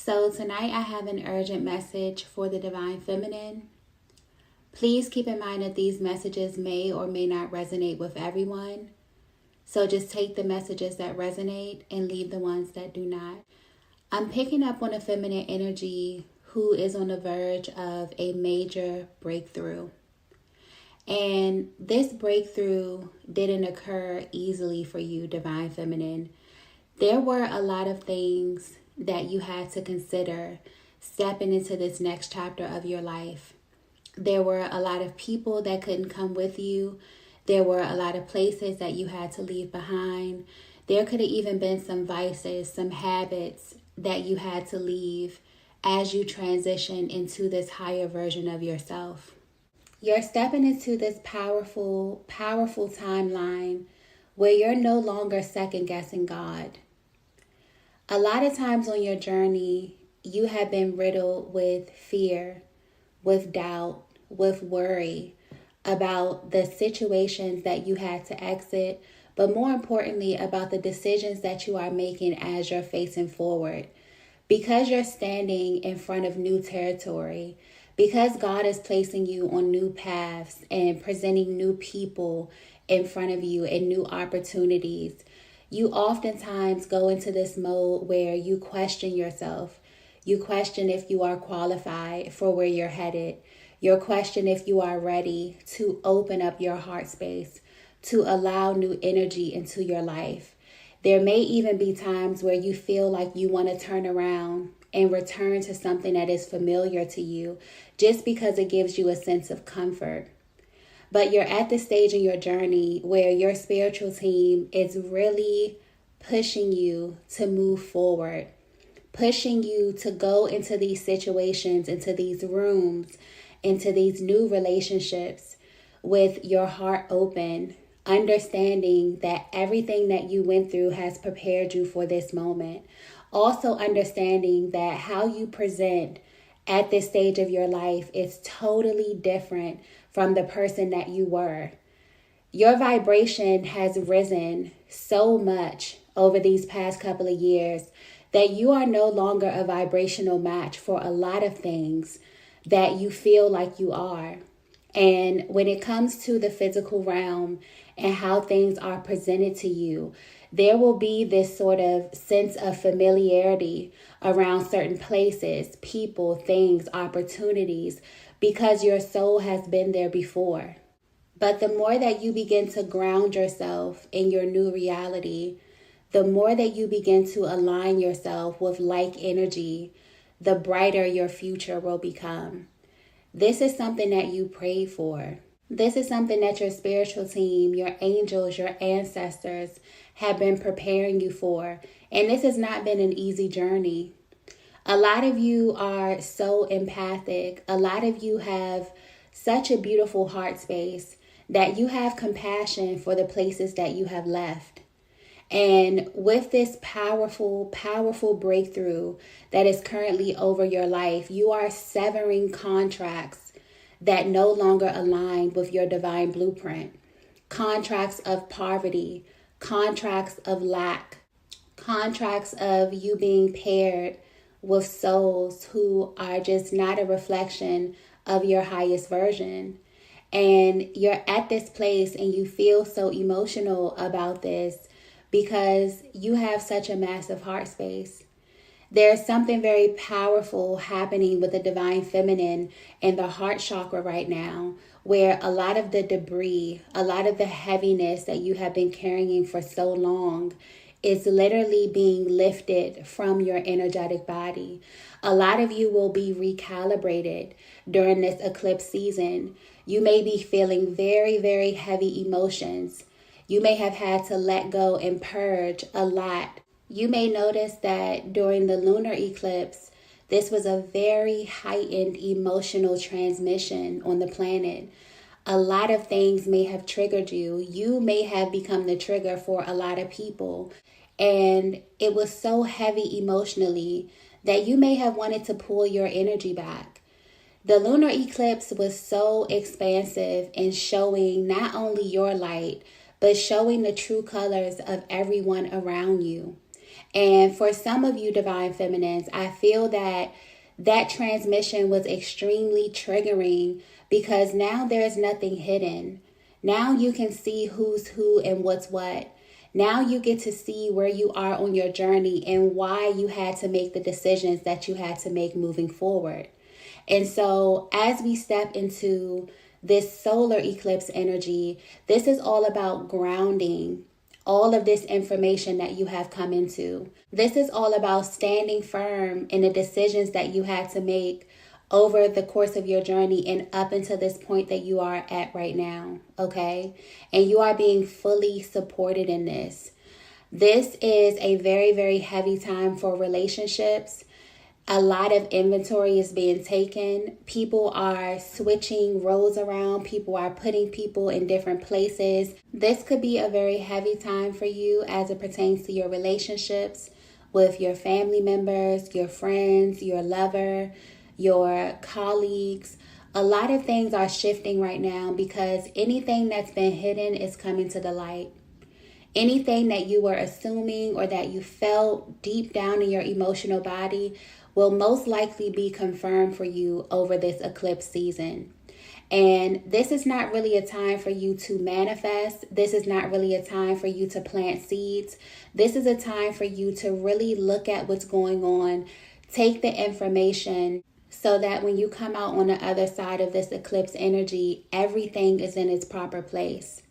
So tonight I have an urgent message for the Divine Feminine. Please keep in mind that these messages may or may not resonate with everyone. So just take the messages that resonate and leave the ones that do not. I'm picking up on a feminine energy who is on the verge of a major breakthrough. And this breakthrough didn't occur easily for you, Divine Feminine. There were a lot of things that you had to consider stepping into this next chapter of your life. There were a lot of people that couldn't come with you. There were a lot of places that you had to leave behind. There could have even been some vices, some habits that you had to leave as you transition into this higher version of yourself. You're stepping into this powerful, powerful timeline where you're no longer second guessing God. A lot of times on your journey, you have been riddled with fear, with doubt, with worry about the situations that you had to exit, but more importantly, about the decisions that you are making as you're facing forward. Because you're standing in front of new territory, because God is placing you on new paths and presenting new people in front of you and new opportunities, you oftentimes go into this mode where you question yourself. You question if you are qualified for where you're headed. You question if you are ready to open up your heart space, to allow new energy into your life. There may even be times where you feel like you want to turn around and return to something that is familiar to you just because it gives you a sense of comfort. But you're at the stage in your journey where your spiritual team is really pushing you to move forward, pushing you to go into these situations, into these rooms, into these new relationships with your heart open, understanding that everything that you went through has prepared you for this moment. Also understanding that how you present at this stage of your life is totally different from the person that you were. Your vibration has risen so much over these past couple of years that you are no longer a vibrational match for a lot of things that you feel like you are. And when it comes to the physical realm and how things are presented to you, there will be this sort of sense of familiarity around certain places, people, things, opportunities, because your soul has been there before. But the more that you begin to ground yourself in your new reality, the more that you begin to align yourself with like energy, the brighter your future will become. This is something that you prayed for. This is something that your spiritual team, your angels, your ancestors have been preparing you for. And this has not been an easy journey. A lot of you are so empathic. A lot of you have such a beautiful heart space that you have compassion for the places that you have left. And with this powerful, powerful breakthrough that is currently over your life, you are severing contracts that no longer align with your divine blueprint. Contracts of poverty, contracts of lack, contracts of you being paired with souls who are just not a reflection of your highest version. And you're at this place and you feel so emotional about this because you have such a massive heart space. There's something very powerful happening with the Divine Feminine and the heart chakra right now, where a lot of the debris, a lot of the heaviness that you have been carrying for so long is literally being lifted from your energetic body. A lot of you will be recalibrated during this eclipse season. You may be feeling very, very heavy emotions. You may have had to let go and purge a lot. You may notice that during the lunar eclipse, this was a very heightened emotional transmission on the planet. A lot of things may have triggered you. You may have become the trigger for a lot of people. And it was so heavy emotionally that you may have wanted to pull your energy back. The lunar eclipse was so expansive in showing not only your light, but showing the true colors of everyone around you. And for some of you divine feminines, I feel that that transmission was extremely triggering because now there's nothing hidden. Now you can see who's who and what's what. Now you get to see where you are on your journey and why you had to make the decisions that you had to make moving forward. And so as we step into this solar eclipse energy, this is all about grounding all of this information that you have come into. This is all about standing firm in the decisions that you had to make over the course of your journey and up until this point that you are at right now, okay? And you are being fully supported in this. This is a very, very heavy time for relationships. A lot of inventory is being taken. People are switching roles around. People are putting people in different places. This could be a very heavy time for you as it pertains to your relationships with your family members, your friends, your lover, your colleagues. A lot of things are shifting right now because anything that's been hidden is coming to the light. Anything that you were assuming or that you felt deep down in your emotional body will most likely be confirmed for you over this eclipse season. And this is not really a time for you to manifest. This is not really a time for you to plant seeds. This is a time for you to really look at what's going on, take the information so that when you come out on the other side of this eclipse energy, everything is in its proper place.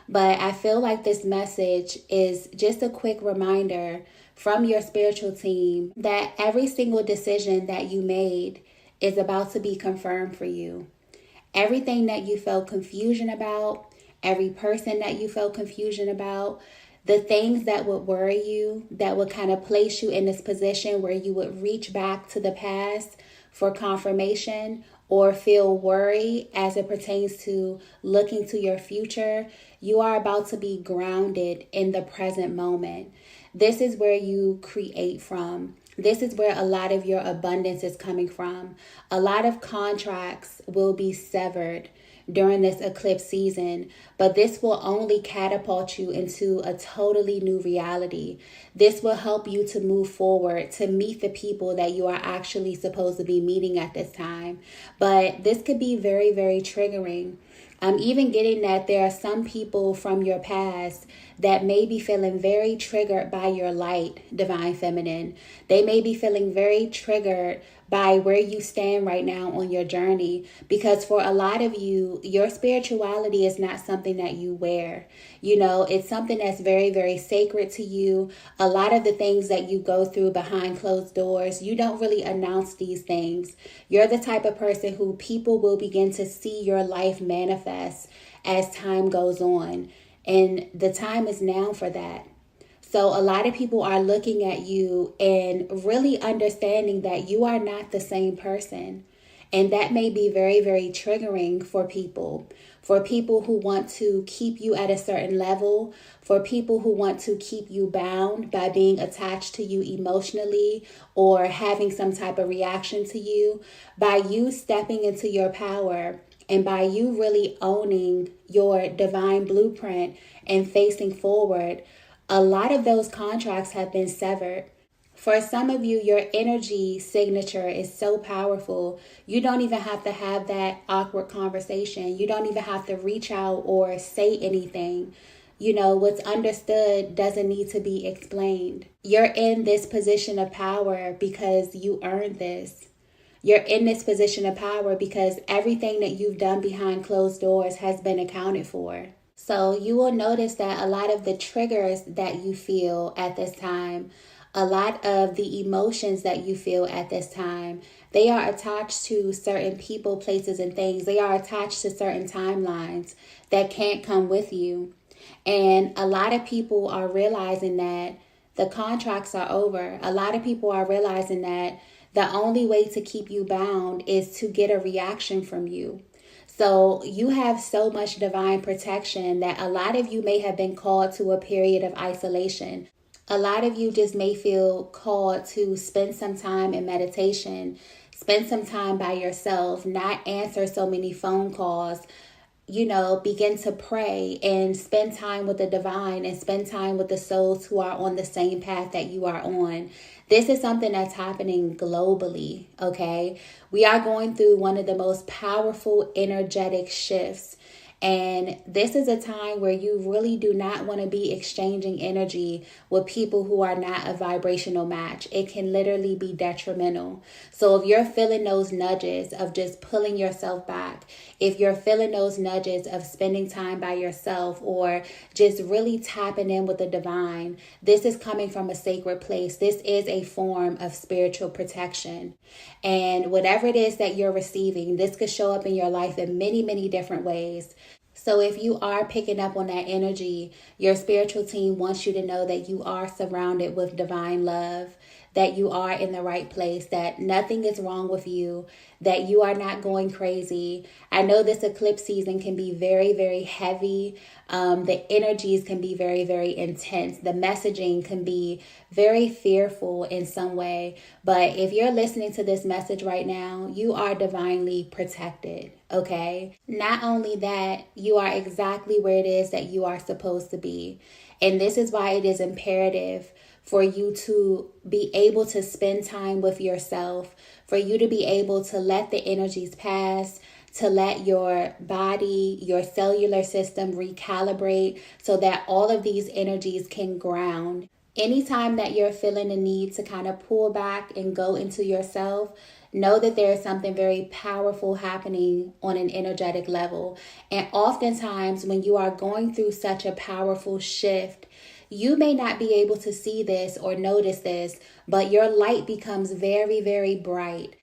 But I feel like this message is just a quick reminder from your spiritual team that every single decision that you made is about to be confirmed for you. Everything that you felt confusion about, every person that you felt confusion about, the things that would worry you, that would kind of place you in this position where you would reach back to the past for confirmation or feel worry as it pertains to looking to your future, you are about to be grounded in the present moment. This is where you create from. This is where a lot of your abundance is coming from. A lot of contracts will be severed during this eclipse season, but this will only catapult you into a totally new reality. This will help you to move forward, to meet the people that you are actually supposed to be meeting at this time. But this could be very, very triggering. I'm even getting that there are some people from your past that may be feeling very triggered by your light, divine feminine. They may be feeling very triggered by where you stand right now on your journey, because for a lot of you, your spirituality is not something that you wear. You know, it's something that's very, very sacred to you. A lot of the things that you go through behind closed doors, you don't really announce these things. You're the type of person who people will begin to see your life manifest as time goes on. And the time is now for that. So a lot of people are looking at you and really understanding that you are not the same person. And that may be very, very triggering for people who want to keep you at a certain level, for people who want to keep you bound by being attached to you emotionally or having some type of reaction to you. By you stepping into your power and by you really owning your divine blueprint and facing forward, a lot of those contracts have been severed. For some of you, your energy signature is so powerful, you don't even have to have that awkward conversation. You don't even have to reach out or say anything. You know, what's understood doesn't need to be explained. You're in this position of power because you earned this. You're in this position of power because everything that you've done behind closed doors has been accounted for. So you will notice that a lot of the triggers that you feel at this time, a lot of the emotions that you feel at this time, they are attached to certain people, places, and things. They are attached to certain timelines that can't come with you. And a lot of people are realizing that the contracts are over. A lot of people are realizing that the only way to keep you bound is to get a reaction from you. So you have so much divine protection that a lot of you may have been called to a period of isolation. A lot of you just may feel called to spend some time in meditation, spend some time by yourself, not answer so many phone calls, begin to pray and spend time with the divine and spend time with the souls who are on the same path that you are on. This is something that's happening globally, okay? We are going through one of the most powerful energetic shifts. And this is a time where you really do not want to be exchanging energy with people who are not a vibrational match. It can literally be detrimental. So if you're feeling those nudges of just pulling yourself back, if you're feeling those nudges of spending time by yourself or just really tapping in with the divine, this is coming from a sacred place. This is a form of spiritual protection. And whatever it is that you're receiving, this could show up in your life in many, many different ways. So if you are picking up on that energy, your spiritual team wants you to know that you are surrounded with divine love, that you are in the right place, that nothing is wrong with you, that you are not going crazy. I know this eclipse season can be very, very heavy. The energies can be very, very intense. The messaging can be very fearful in some way. But if you're listening to this message right now, you are divinely protected, okay? Not only that, you are exactly where it is that you are supposed to be. And this is why it is imperative for you to be able to spend time with yourself, for you to be able to let the energies pass, to let your body, your cellular system recalibrate so that all of these energies can ground. Anytime that you're feeling the need to kind of pull back and go into yourself, know that there is something very powerful happening on an energetic level. And oftentimes when you are going through such a powerful shift, you may not be able to see this or notice this, but your light becomes very, very bright.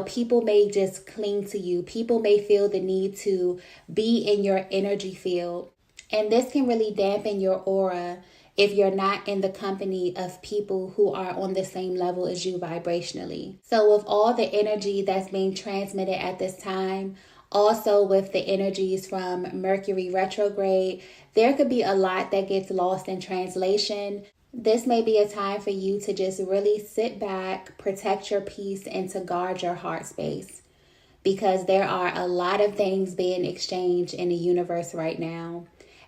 People may just cling to you. People may feel the need to be in your energy field. And this can really dampen your aura if you're not in the company of people who are on the same level as you vibrationally. So with all the energy that's being transmitted at this time, also with the energies from Mercury retrograde, there could be a lot that gets lost in translation. This may be a time for you to just really sit back, protect your peace, and to guard your heart space. Because there are a lot of things being exchanged in the universe right now.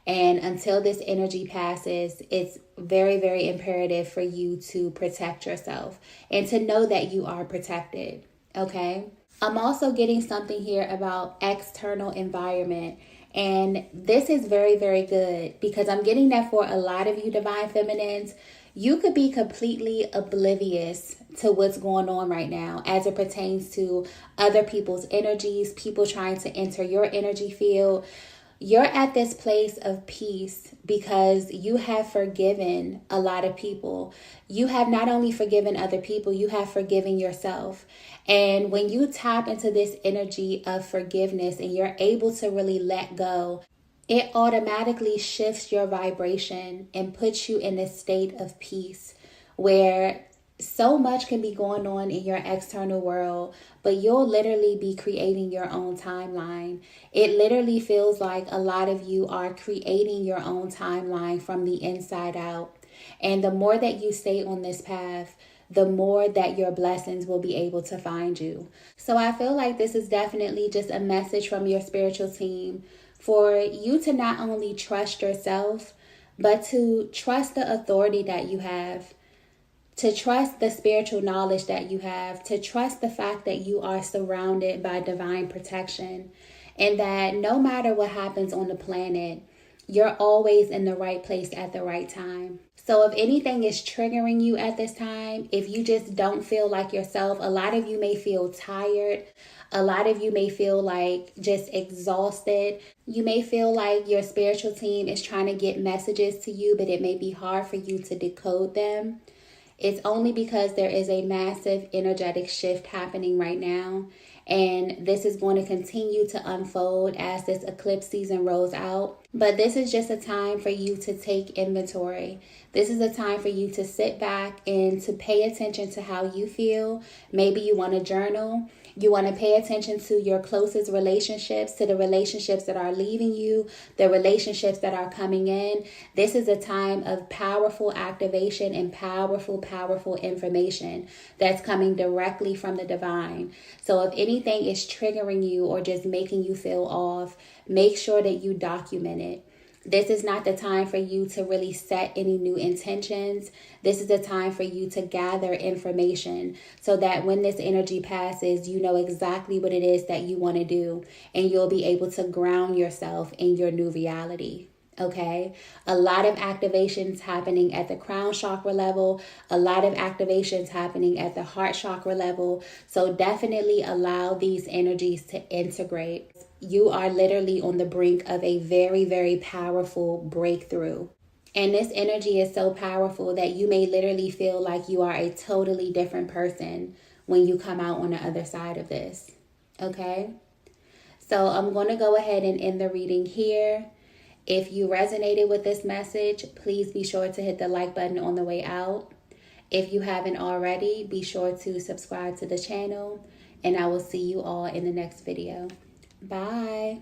And until this energy passes, it's very, very imperative for you to protect yourself and to know that you are protected, okay? I'm also getting something here about external environment. And this is very, very good because I'm getting that for a lot of you divine feminines. You could be completely oblivious to what's going on right now as it pertains to other people's energies, people trying to enter your energy field. You're at this place of peace because you have forgiven a lot of people. You have not only forgiven other people, you have forgiven yourself. And when you tap into this energy of forgiveness and you're able to really let go, it automatically shifts your vibration and puts you in a state of peace where so much can be going on in your external world, but you'll literally be creating your own timeline. It literally feels like a lot of you are creating your own timeline from the inside out. And the more that you stay on this path, the more that your blessings will be able to find you. So I feel like this is definitely just a message from your spiritual team for you to not only trust yourself, but to trust the authority that you have, to trust the spiritual knowledge that you have, to trust the fact that you are surrounded by divine protection, and that no matter what happens on the planet, you're always in the right place at the right time. So if anything is triggering you at this time, if you just don't feel like yourself, a lot of you may feel tired. A lot of you may feel like just exhausted. You may feel like your spiritual team is trying to get messages to you, but it may be hard for you to decode them. It's only because there is a massive energetic shift happening right now. And this is going to continue to unfold as this eclipse season rolls out. But this is just a time for you to take inventory. This is a time for you to sit back and to pay attention to how you feel. Maybe you want to journal. You want to pay attention to your closest relationships, to the relationships that are leaving you, the relationships that are coming in. This is a time of powerful activation and powerful, powerful information that's coming directly from the divine. So if anything is triggering you or just making you feel off, make sure that you document it. This is not the time for you to really set any new intentions. This is the time for you to gather information so that when this energy passes, you know exactly what it is that you want to do, and you'll be able to ground yourself in your new reality. Okay, a lot of activations happening at the crown chakra level, a lot of activations happening at the heart chakra level. So definitely allow these energies to integrate. You are literally on the brink of a very, very powerful breakthrough. And this energy is so powerful that you may literally feel like you are a totally different person when you come out on the other side of this. Okay, so I'm going to go ahead and end the reading here. If you resonated with this message, please be sure to hit the like button on the way out. If you haven't already, be sure to subscribe to the channel, and I will see you all in the next video. Bye.